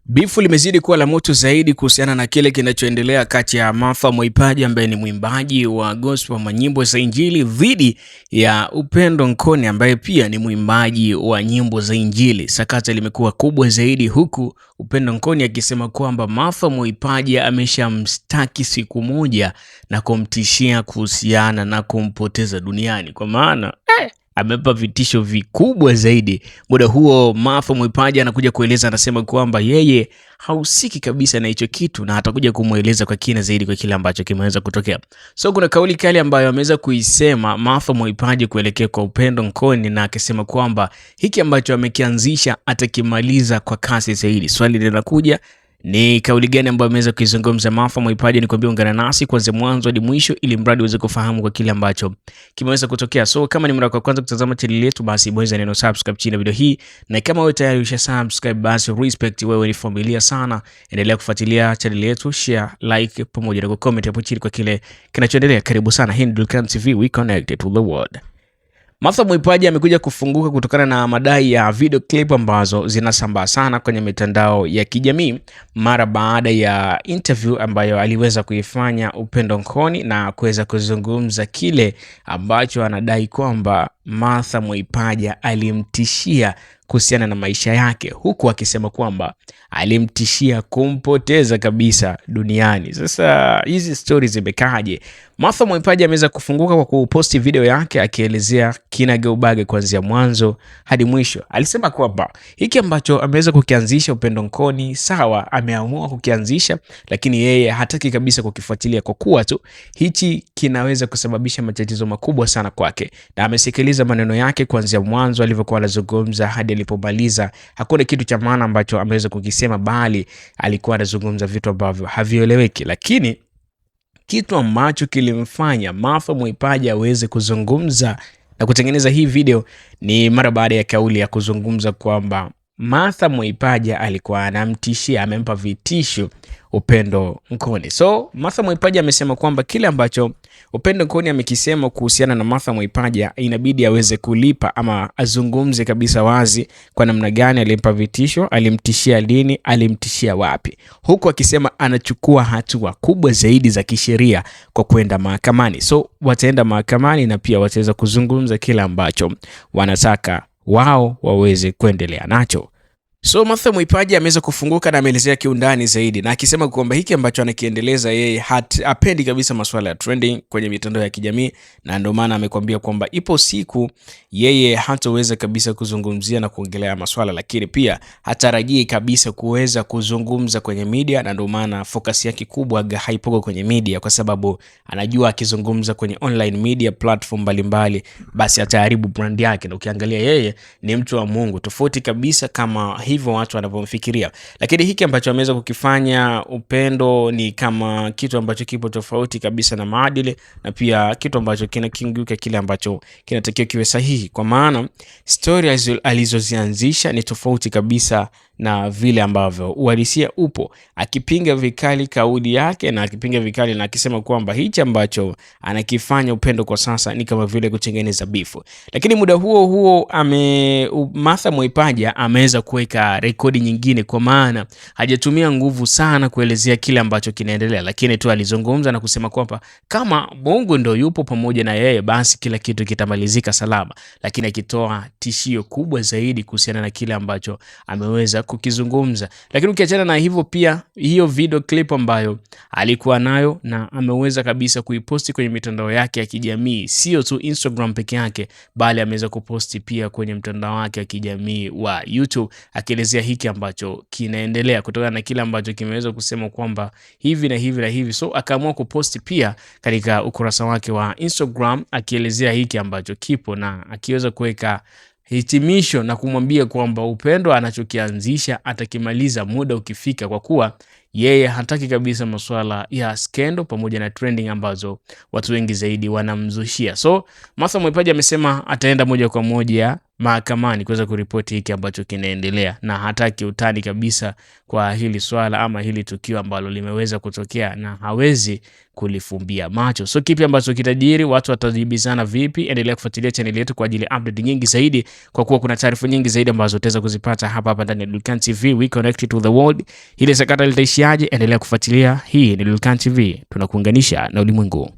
Bifu limezidi kuwa la moto zaidi kuhusiana na kile kinachoendelea kati ya Martha Mwaipaja ambaye ni mwimbaji wa gospel wa nyimbo za Injili dhidi ya Upendo Nkoni ambaye pia ni mwimbaji wa nyimbo za Injili. Sakata limekuwa kubwa zaidi huku Upendo Nkoni akisema kwamba Martha Mwaipaja ameshamstaki siku moja na kumtishia kuhusiana na kumpoteza duniani. Kwa maana amepa vitisho vikubwa zaidi. Muda huo Martha Mwaipaja anakuja kueleza, anasema kwamba yeye hausiki kabisa na hicho kitu na atakuja kumueleza kwa kina zaidi kwa kile ambacho kimeweza kutokea. So kuna kauli kali ambayo ameweza kuisema Martha Mwaipaja kuelekea kwa Upendo Nkoni, na akisema kwamba hiki ambacho amekianzisha atakimaliza kwa kasi zaidi. Swali linakuja, ni kauli gani ambayo ameweza kuizungumza Martha Mwaipaja? Ni kuambia ungana nasi kuanzia mwanzo hadi mwisho ili mradi uweze kufahamu kwa kile ambacho kimeweza kutokea. So kama ni mara ya kwanza kutazama channel yetu, basi bonyeza neno subscribe chini ya video hii, na kama wewe tayari usha subscribe, basi respect, wewe ni familia sana. Endelea kufuatilia channel yetu, share, like pamoja na comment hapo chini kwa kile kinachoendelea. Karibu sana, hii ni Dulcan TV, we connected to the world. Martha Mwaipaja amekuja kufunguka kutokana na madai ya video clip ambazo zinasambaa sana kwenye mitandao ya kijamii mara baada ya interview ambayo aliweza kuifanya Upendo Nkoni na kuweza kuzungumza kile ambacho anadai kwamba Martha Mwaipaja alimtishia kuhusiana na maisha yake, huku akisema kwamba alimtishia kumpoteza kabisa duniani. Sasa hizi stories zimekaje? Martha Mwaipaja ameweza kufunguka kwa kuposti video yake akielezea kinagaubaga kuanzia mwanzo hadi mwisho. Alisema kwamba hiki ambacho ameweza kukianzisha Upendo Nkoni, sawa, ameamua kukianzisha, lakini yeye hataki kabisa kukifuatilia kwa kuwa tu hichi kinaweza kusababisha matatizo makubwa sana kwake. Na amesikiliza maneno yake kuanzia mwanzo alivyokuwa anazungumza hadi alipomaliza. Hakuna kitu cha maana ambacho ameweza kukisema, bali alikuwa anazungumza vitu ambavyo havieleweki. Lakini kitu ambacho kilimfanya Martha Mwaipaja aweze kuzungumza na kutengeneza hii video ni mara baada ya kauli ya kuzungumza kwamba Martha Mwaipaja alikuwa anamtishia, amempa vitisho Upendo Nkoni. So Martha Mwaipaja amesema kwamba kile ambacho Upendo Nkoni amekisema kuhusiana na Martha Mwaipaja inabidi aweze kulipa ama azungumze kabisa wazi kwa namna gani alimpa vitisho, alimtishia lini, alimtishia wapi, huku akisema anachukua hatua kubwa zaidi za kisheria kwa kwenda mahakamani. So wataenda mahakamani na pia wataweza kuzungumza kile ambacho wanataka wao waweze kuendelea nacho. So Martha Mwaipaja ameweza kufunguka na ameelezea kiundani zaidi, na akisema kwamba hiki ambacho anakiendeleza yeye hapendi kabisa masuala ya trending kwenye mitandao ya kijamii, na ndio maana amekwambia kwamba ipo siku yeye hataweza kabisa kuzungumzia na kuongelea masuala, lakini pia hatarajii kabisa kuweza kuzungumza kwenye media, na ndio maana focus yake kubwa haipoko kwenye media, kwa sababu anajua akizungumza kwenye online media platform mbalimbali basi ataharibu brand yake. Na ukiangalia yeye ni mtu wa Mungu, tofauti kabisa kama hivyo watu wanavyomfikiria. Lakini hiki ambacho ameweza kukifanya Upendo ni kama kitu ambacho kipo tofauti kabisa na maadili, na pia kitu ambacho kinakinguka kile ambacho kinatakiwa kiwe sahihi, kwa maana story alizozianzisha ni tofauti kabisa na vile ambavyo uhalisia upo. Akipinga vikali kauli yake na akipinga vikali na akisema kwamba hichi ambacho anakifanya Upendo kwa sasa ni kama vile kutengeneza bifu. Lakini muda huo huo Martha Mwaipaja ameweza kuweka rekodi nyingine, kwa maana hajatumia nguvu sana kuelezea kile ambacho kinaendelea, lakini tu alizungumza na kusema kwamba kama Mungu ndio yupo pamoja na yeye basi kila kitu kitamalizika salama, lakini akitoa tishio kubwa zaidi kuhusiana na kile ambacho ameweza kukizungumza. Lakini ukiachana na hivyo, pia hiyo video clip ambayo alikuwa nayo na ameweza kabisa kuiposti kwenye mitandao yake ya kijamii, sio tu Instagram peke yake, bali ameweza kuposti pia kwenye mtandao wake wa kijamii wa YouTube akielezea hiki ambacho kinaendelea kutokana na kile ambacho kimeweza kusema kwamba hivi na hivi na hivi. So akaamua kuposti pia katika ukurasa wake wa Instagram akielezea hiki ambacho kipo, na akiweza kuweka hitimisho na kumwambia kwamba Upendo anachokianzisha atakimaliza muda ukifika, kwa kuwa yeye hataki kabisa masuala ya skendo pamoja na trending ambazo watu wengi zaidi wanamzushia. So Martha Mwaipaja amesema ataenda moja kwa moja mahakamani kuweza kuripoti hiki ambacho kinaendelea, na hataki utani kabisa kwa hili swala ama hili tukio ambalo limeweza kutokea, na hawezi kulifumbia macho. So kipi ambacho kitajiri, watu watajibizana vipi? Endelea kufuatilia channel yetu kwa ajili ya update nyingi zaidi, kwa kuwa kuna taarifa nyingi zaidi ambazo utaweza kuzipata hapa ndani ya Lilkhan TV. We connected to the world. Hili sakata litaishiaje? Endelea kufuatilia. Hii ni Lilkhan TV, tunakuunganisha na ulimwengu.